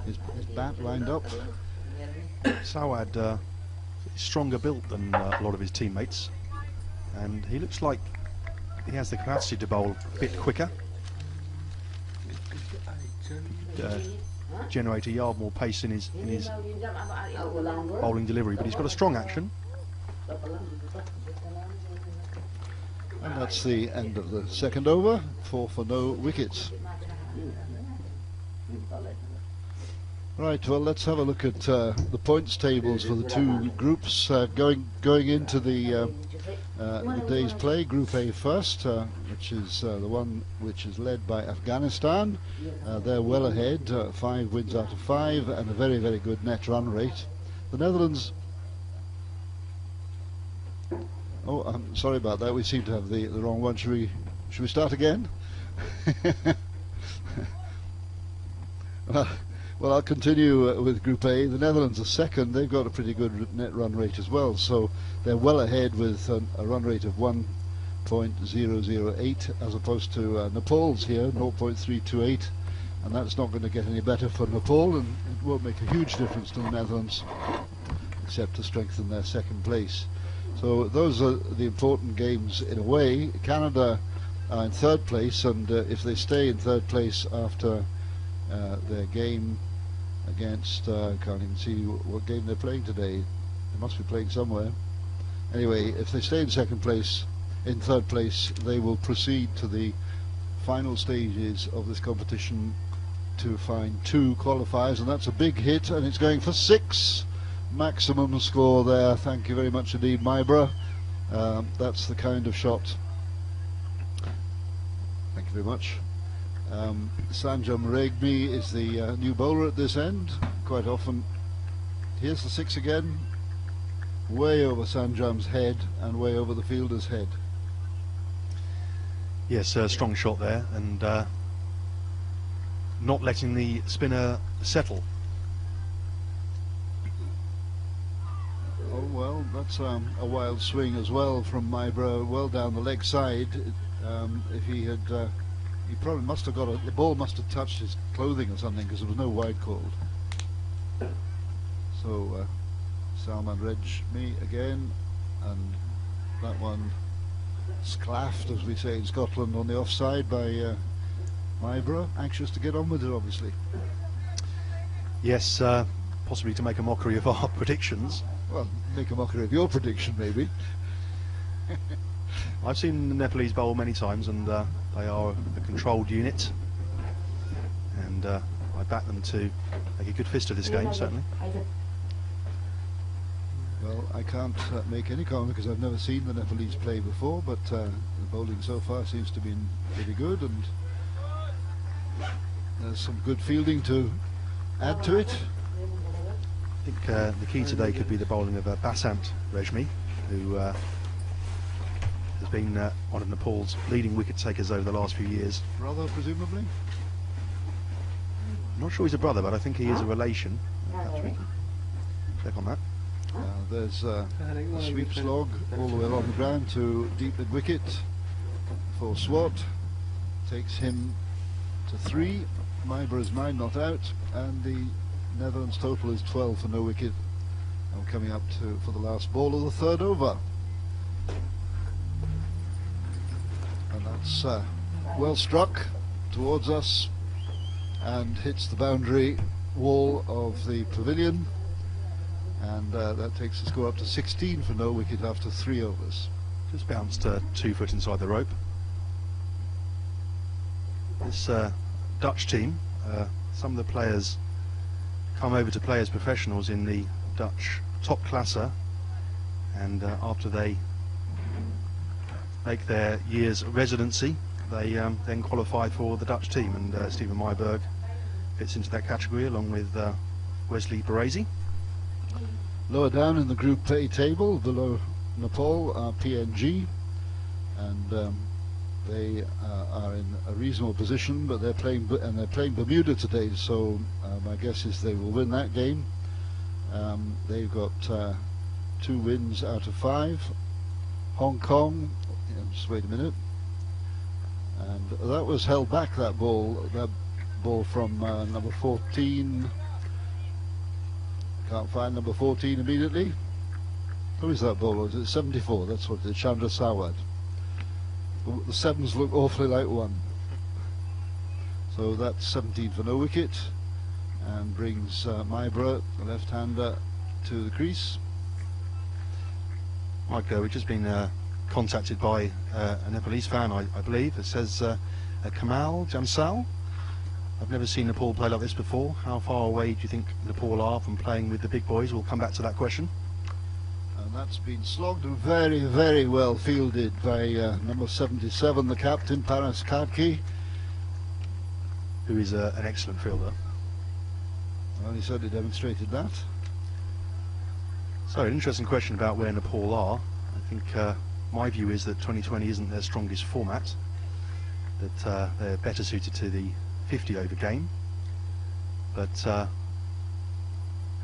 his bat lined up. Sawad is stronger built than a lot of his teammates, and he looks like he has the capacity to bowl a bit quicker, generate a yard more pace in his bowling delivery, but he's got a strong action. And that's the end of the second over, 4 for no wickets. Right, well, let's have a look at the points tables for the two groups going into the day's play. Group A first, which is the one which is led by Afghanistan. They're well ahead, 5 wins out of 5, and a very, very good net run rate. The Netherlands... Oh, I'm sorry about that. We seem to have the wrong one. Should we start again? Well, I'll continue with Group A. The Netherlands are second. They've got a pretty good net run rate as well, so they're well ahead with a run rate of 1.008 as opposed to Nepal's here, 0.328, and that's not going to get any better for Nepal, and it won't make a huge difference to the Netherlands except to strengthen their second place. So those are the important games in a way. Canada are in third place, and if they stay in third place after their game against, can't even see what game they're playing today. They must be playing somewhere. Anyway, if they stay in third place, they will proceed to the final stages of this competition to find 2 qualifiers, and that's a big hit, and it's going for 6. Maximum score there. Thank you very much indeed, Mybra. That's the kind of shot. Thank you very much. Sanjam Regmi is the new bowler at this end. Quite often, here's the 6 again, way over Sanjam's head and way over the fielder's head. Yes, strong shot there, and not letting the spinner settle. Oh well, that's a wild swing as well from Mybra, well down the leg side. If he had, he probably must have got the ball must have touched his clothing or something, because there was no wide called. So Salman Regmi again, and that one sclaffed, as we say in Scotland, on the offside by Mybra, anxious to get on with it, obviously. Yes, possibly to make a mockery of our predictions. Well, make a mockery of your prediction, maybe. I've seen the Nepalese bowl many times, and they are a controlled unit, and I back them to make a good fist of this game, certainly. Well, I can't make any comment because I've never seen the Nepalese play before, but the bowling so far seems to be pretty good, and there's some good fielding to add to it. I think the key today could be the bowling of Basant Regmi, who has been one of Nepal's leading wicket takers over the last few years. Brother, presumably? I'm not sure he's a brother, but I think he is a relation. Perhaps we can check on that. There's a sweep slog all the way along the ground to deep mid wicket for Swat. Takes him to 3. Mybra's 9 not out, and the Netherlands total is 12 for no wicket. And coming up for the last ball of the third over. And that's well struck towards us and hits the boundary wall of the pavilion, and that takes the score up to 16 for no wicket after 3 overs. Just bounced 2 foot inside the rope. This Dutch team, some of the players come over to play as professionals in the Dutch top classer, and after they make their year's residency, they then qualify for the Dutch team, and Steven Myberg fits into that category along with Wesley Baresi. Lower down in the Group A table, below Nepal, are PNG, and they are in a reasonable position, but they're playing Bermuda today, so my guess is they will win that game. They've got 2 wins out of 5. Hong Kong, just wait a minute, and that was held back, that ball from number 14, Can't find number 14 immediately. Who is that bowler? Is it 74? That's what it is, Chandra Sawad. The sevens look awfully like 1. So that's 17 for no wicket, and brings Mybra, the left-hander, to the crease. Mike, we've just been contacted by a Nepalese fan, I believe. It says Kamal Jamsal. I've never seen Nepal play like this before. How far away do you think Nepal are from playing with the big boys? We'll come back to that question. And that's been slogged and very, very well fielded by number 77, the captain, Paras Kadki. Who is an excellent fielder. Well, he certainly demonstrated that. So, an interesting question about where Nepal are. I think my view is that 2020 isn't their strongest format, that they're better suited to the 50 over game, but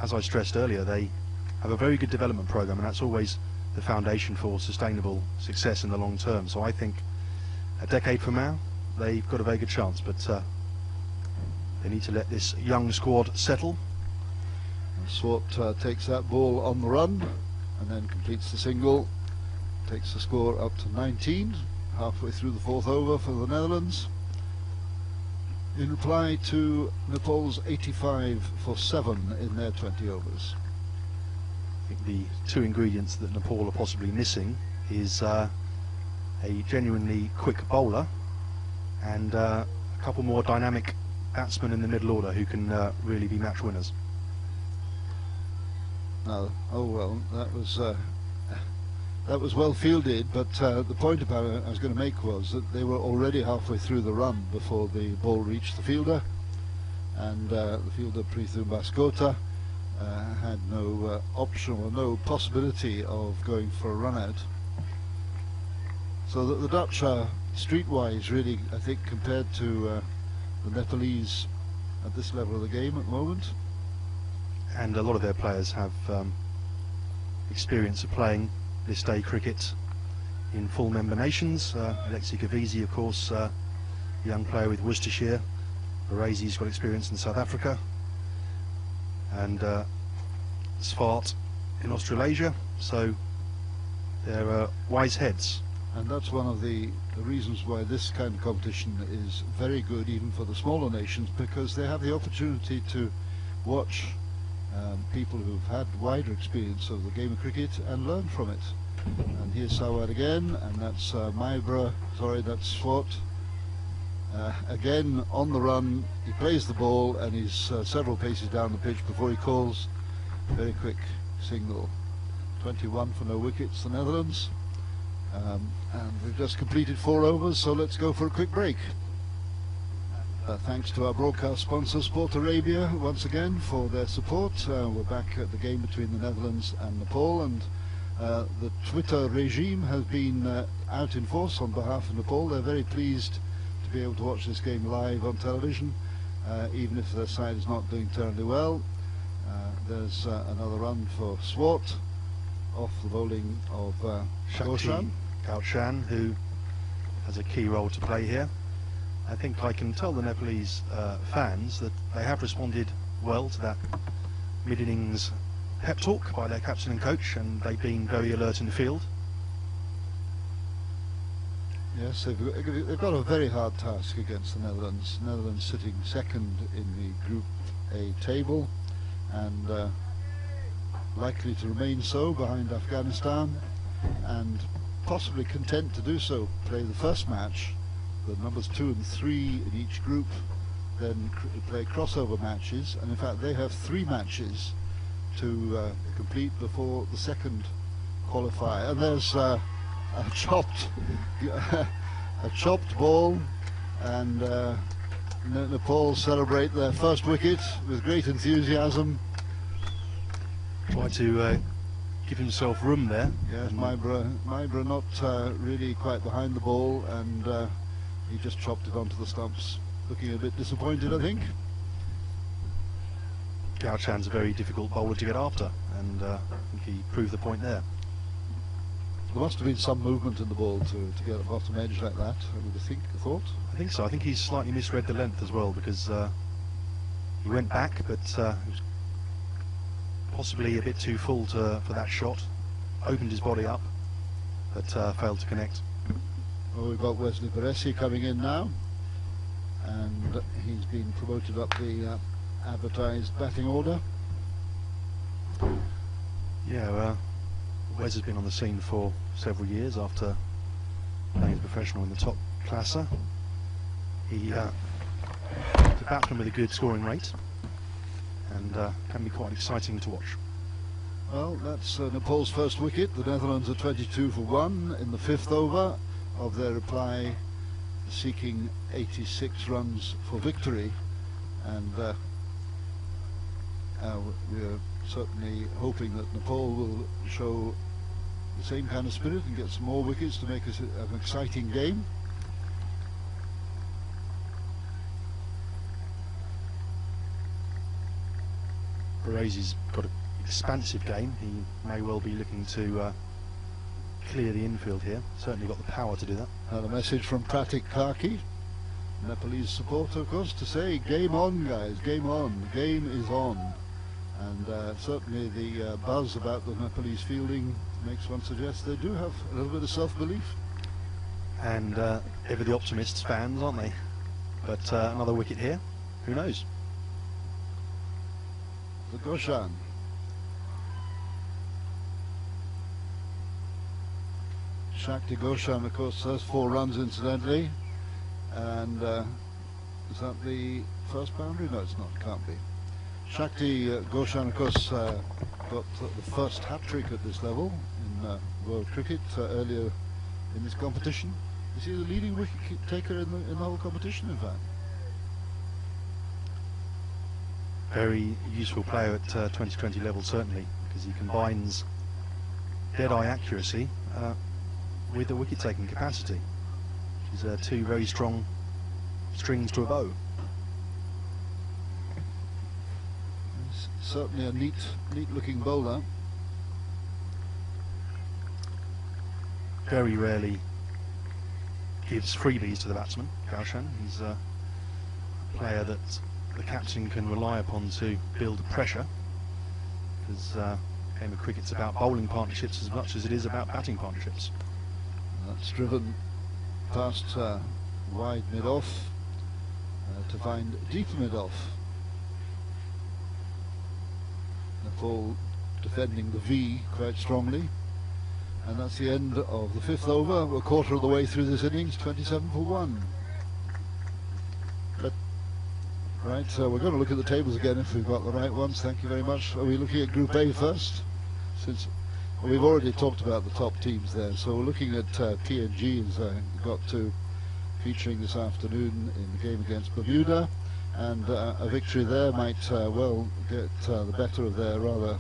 as I stressed earlier, they have a very good development program, and that's always the foundation for sustainable success in the long term. So I think a decade from now they've got a very good chance, but they need to let this young squad settle. Swart takes that ball on the run and then completes the single, takes the score up to 19, halfway through the 4th over for the Netherlands, in reply to Nepal's 85 for 7 in their 20 overs. I think the 2 ingredients that Nepal are possibly missing is a genuinely quick bowler and a couple more dynamic batsmen in the middle order who can really be match winners. Oh well, that was well fielded, but the point about it I was going to make was that they were already halfway through the run before the ball reached the fielder, and the fielder Prithum Baskota had no option or no possibility of going for a run out. So that the Dutch are streetwise, really, I think, compared to the Nepalese at this level of the game at the moment. And a lot of their players have experience of playing this day cricket in full member nations. Alexi Kavizi, of course, a young player with Worcestershire. Barazi's got experience in South Africa, and Swart in Australasia. So they're wise heads. And that's one of the reasons why this kind of competition is very good even for the smaller nations, because they have the opportunity to watch people who've had wider experience of the game of cricket and learn from it. And here's Sawad again, and that's that's Swart. Again on the run, he plays the ball and he's several paces down the pitch before he calls. Very quick single. 21 for no wickets, the Netherlands. And we've just completed 4 overs, so let's go for a quick break. Thanks to our broadcast sponsor Sport Arabia once again for their support. We're back at the game between the Netherlands and Nepal, and the Twitter regime has been out in force on behalf of Nepal. They're very pleased to be able to watch this game live on television, even if their side is not doing terribly well. There's another run for Swart off the bowling of Kautshan, who has a key role to play here. I think I can tell the Nepalese fans that they have responded well to that mid-innings pep talk by their captain and coach, and they've been very alert in the field. Yes, they've got a very hard task against the Netherlands. Netherlands sitting second in the Group A table, and likely to remain so behind Afghanistan, and possibly content to do so. Play the first match, the numbers 2 and 3 in each group, then play crossover matches, and in fact they have 3 matches to complete before the second qualifier. And there's a chopped ball, and Nepal celebrate their first wicket with great enthusiasm. Try to give himself room there. Yes, Mybra not really quite behind the ball, and he just chopped it onto the stumps, looking a bit disappointed, I think. Kautshan's a very difficult bowler to get after, and I think he proved the point there. There must have been some movement in the ball to get a bottom edge like that, I would have thought. I think so. I think he's slightly misread the length as well, because he went back, but he was possibly a bit too full for that shot. Opened his body up, but failed to connect. Well, we've got Wesley Baresi coming in now, and he's been promoted up the advertised batting order. Yeah, Wes has been on the scene for several years after playing as a professional in the top classer. He's a batsman with a good scoring rate, and can be quite exciting to watch. Well, that's Nepal's first wicket. The Netherlands are 22 for 1 in the 5th over of their reply, seeking 86 runs for victory, and we're certainly hoping that Nepal will show the same kind of spirit and get some more wickets to make it an exciting game. Baresi's got an expansive game. He may well be looking to clear the infield here. Certainly got the power to do that. And a message from Pratik Karki, Nepalese supporter, of course, to say, game on guys, game on, the game is on. And certainly the buzz about the Nepalese fielding makes one suggest they do have a little bit of self-belief. And ever the optimists fans, aren't they? But another wicket here, who knows? The Goshan. Shakti Goshan, of course, has 4 runs incidentally. And is that the first boundary? No, it's not, can't be. Shakti Goshan, of course, got the first hat-trick at this level in world cricket earlier in this competition. Is he the leading wicket taker in the whole competition, in fact? Very useful player at 2020 level, certainly, because he combines dead-eye accuracy with the wicket-taking capacity, which is 2 very strong strings to a bow. Certainly a neat-looking bowler. Very rarely gives freebies to the batsman, Goshan. He's a player that the captain can rely upon to build pressure, because game of cricket's about bowling partnerships as much as it is about batting partnerships. That's driven past wide mid-off to find deeper mid-off. Nepal defending the V quite strongly, and that's the end of the 5th over. We're a quarter of the way through this innings, 27 for 1. Right, so we're going to look at the tables again if we've got the right ones. Thank you very much. Are we looking at Group A first? Since we've already talked about the top teams there, so we're looking at PNG has got to featuring this afternoon in the game against Bermuda, and a victory there might well get the better of their rather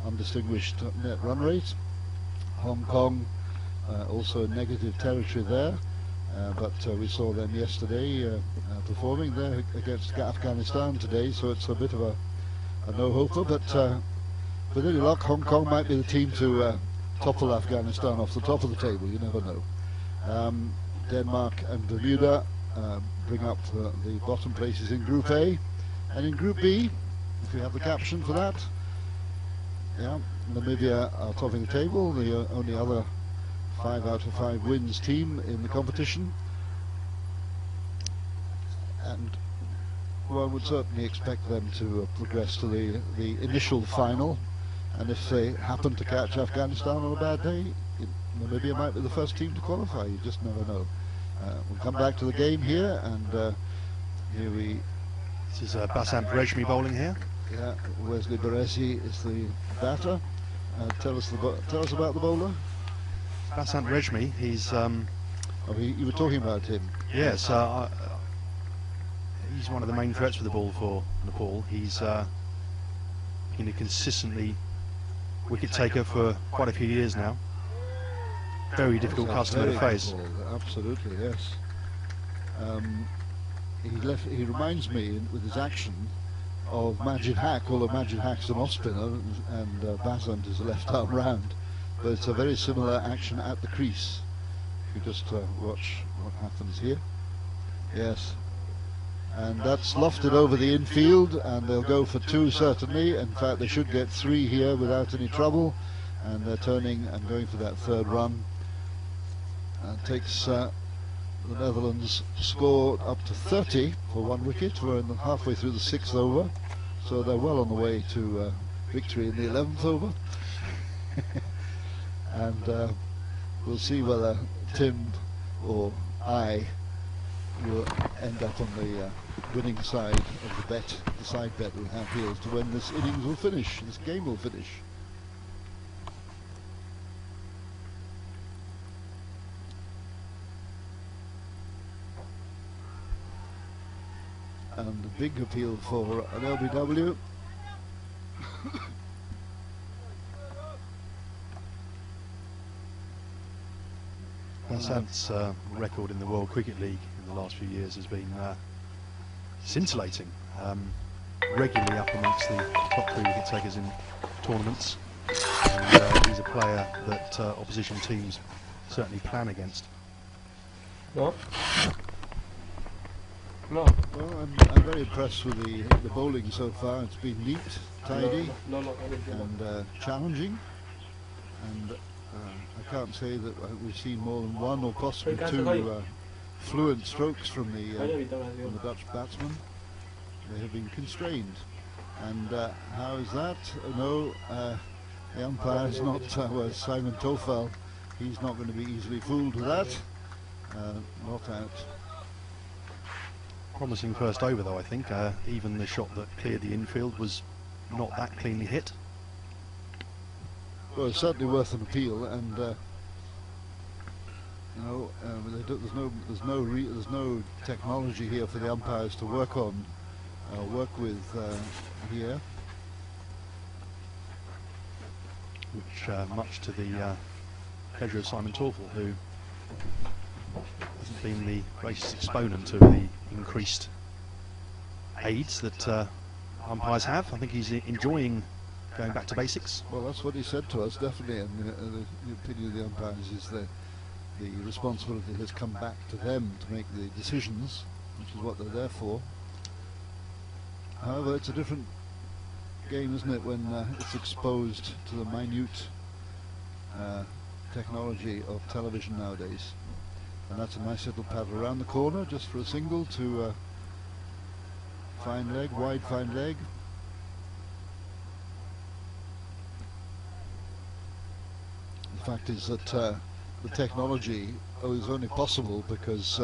undistinguished net run rate. Hong Kong also in negative territory there, but we saw them yesterday performing there against Afghanistan today, so it's a bit of a no-hoper, but with any luck Hong Kong might be the team to topple Afghanistan off the top of the table, you never know. Denmark and Bermuda bring up the bottom places in Group A, and in Group B, if we have the caption for that, yeah, Namibia are topping the table, the only other 5 out of 5 wins team in the competition, and one would certainly expect them to progress to the initial final, and if they happen to catch Afghanistan on a bad day, Namibia might be the first team to qualify. You just never know. We'll come back to the game here, and here we... This is Basant Rejmi bowling here. Yeah, Wesley Baresi is the batter. Tell us about the bowler. Basant Rejmi, he's... you were talking about him. Yes, he's one of the main threats for the ball for Nepal. He's been a consistently wicket taker for quite a few years now. Very difficult customer to face. Absolutely, yes. He reminds me with his action of Majid Haq, although Majid Haq's an off spinner and Basant is a left arm round, but it's a very similar action at the crease. If you just watch what happens here. Yes. and that's lofted over the infield, and they'll go for 2 certainly. In fact, they should get 3 here without any trouble, and they're turning and going for that 3rd run. And takes the Netherlands score up to 30 for 1 wicket. We're halfway through the 6th over, so they're well on the way to victory in the 11th over. And we'll see whether Tim or I will end up on the winning side of the bet, the side bet we have here as to when this innings will finish, this game will finish. And a big appeal for an LBW. Hasan's record in the World Cricket League in the last few years has been scintillating. Regularly up amongst the top 3 wicket takers in tournaments. And he's a player that opposition teams certainly plan against. No. No. Well, I'm very impressed with the bowling so far. It's been neat, tidy, and challenging. And I can't say that we've seen more than 1 or possibly 2 fluent strokes from the Dutch batsmen. They have been constrained. And how is that? No, the umpire is not, Simon Tofel, he's not going to be easily fooled with that. Not out. Promising first over though, I think. Even the shot that cleared the infield was not that cleanly hit. Well, it's certainly worth an appeal, and there's no technology here for the umpires to work with here, which much to the pleasure of Simon Torfel, who hasn't been the greatest exponent of the increased aids that umpires have. I think he's enjoying going back to basics. Well, that's what he said to us, definitely, and the opinion of the umpires is that the responsibility has come back to them to make the decisions, which is what they're there for. However, it's a different game, isn't it, when it's exposed to the minute technology of television nowadays. And that's a nice little paddle around the corner just for a single to fine leg, wide fine leg. The fact is that the technology is only possible because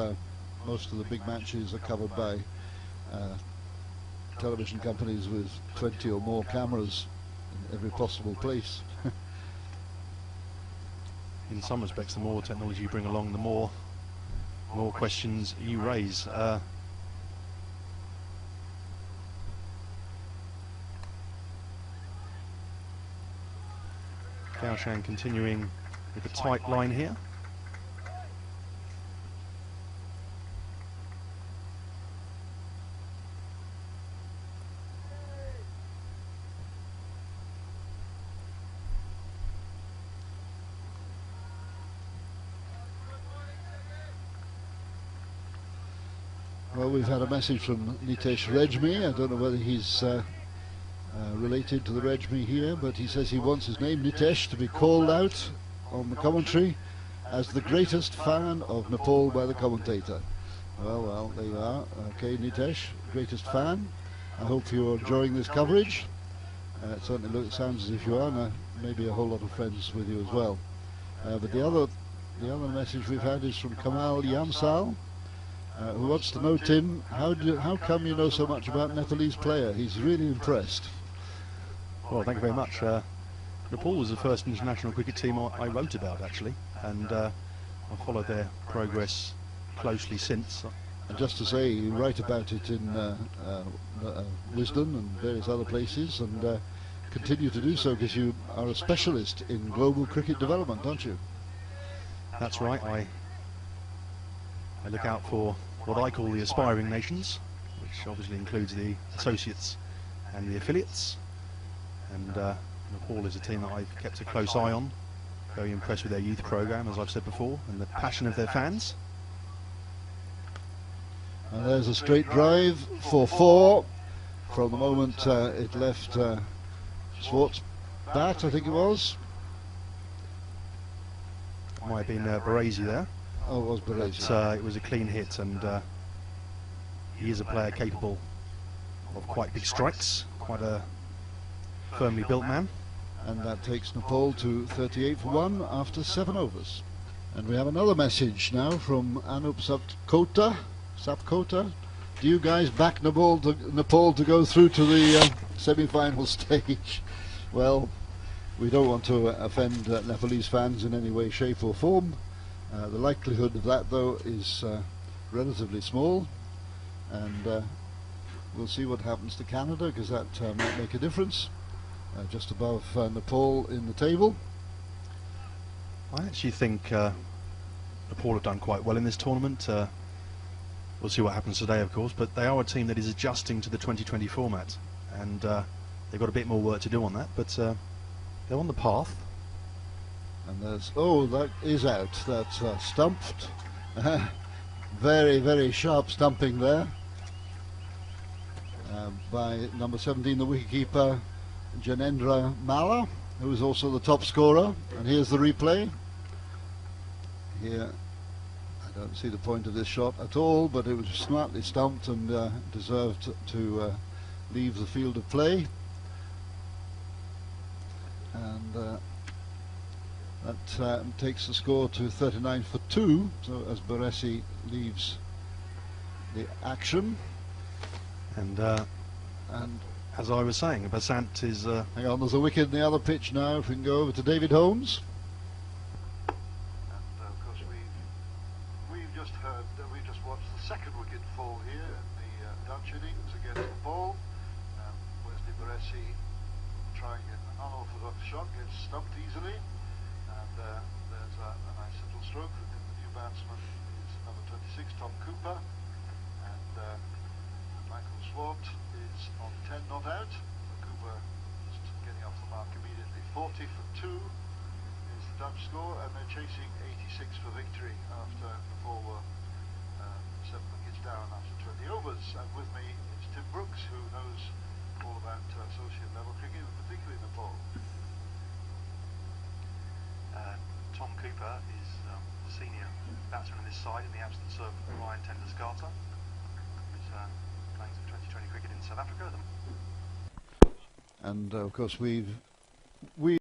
most of the big matches are covered by television companies with 20 or more cameras in every possible place. In some respects, the more technology you bring along, the more questions you raise. Kaushan continuing with a tight line here. Well, we've had a message from Nitesh Rejmi. I don't know whether he's related to the Rejmi here, but he says he wants his name, Nitesh, to be called out on the commentary as the greatest fan of Nepal by the commentator. Well, there you are. Okay, Nitesh, greatest fan. I hope you're enjoying this coverage. It certainly sounds as if you are, and maybe a whole lot of friends with you as well. But the other message we've had is from Kamal Yamsal, who wants to know, Tim, how come you know so much about Nepalese player? He's really impressed. Well, thank you very much. Nepal was the first international cricket team I wrote about, actually, and I've followed their progress closely since. And just to say, you write about it in Wisden and various other places, and continue to do so because you are a specialist in global cricket development, aren't you? That's right. I look out for what I call the aspiring nations, which obviously includes the associates and the affiliates. And Nepal is a team that I've kept a close eye on. Very impressed with their youth program, as I've said before, and the passion of their fans. And there's a straight drive for 4 from the moment it left Swart's bat, I think it was. Might have been Baresi there. Oh, it was Baresi. But, it was a clean hit, and he is a player capable of quite big strikes, quite a firmly built man. And that takes Nepal to 38 for 1 after 7 overs. And we have another message now from Anup Sapkota. Do you guys back Nepal to go through to the semi-final stage? Well, we don't want to offend Nepalese fans in any way, shape or form. The likelihood of that, though, is relatively small. And we'll see what happens to Canada, because that might make a difference. Just above Nepal in the table. I actually think Nepal have done quite well in this tournament. We'll see what happens today, of course, but they are a team that is adjusting to the 2020 format, and they've got a bit more work to do on that, but they're on the path. And there's, oh, that is out. That's stumped. Very, very sharp stumping there by number 17, the wicketkeeper Janendra Malla, who is also the top scorer. And here's the replay. Here, I don't see the point of this shot at all, but it was smartly stumped and deserved to leave the field of play. And that takes the score to 39 for 2. So as Baresi leaves the action, And as I was saying, Basant is... hang on, there's a wicket in the other pitch now. If we can go over to David Holmes. And of course we've just heard, we've just watched the second wicket fall here in the Dutch innings against the ball. Wesley Baresi trying an unorthodox shot, gets stumped easily, and there's a nice little stroke from the new batsman. It's number 26, Tom Cooper, and Michael Swart is on 10 not out. Cooper just getting off the mark immediately. 40 for 2 is the Dutch score, and they're chasing 86 for victory after Nepal were 7 wickets down after 20 overs. And with me is Tim Brooks, who knows all about associate level cricket, particularly Nepal. Tom Cooper is the senior batsman on this side in the absence of Ryan Tendusgarter, who's playing some 2020 cricket in South Africa. And of course we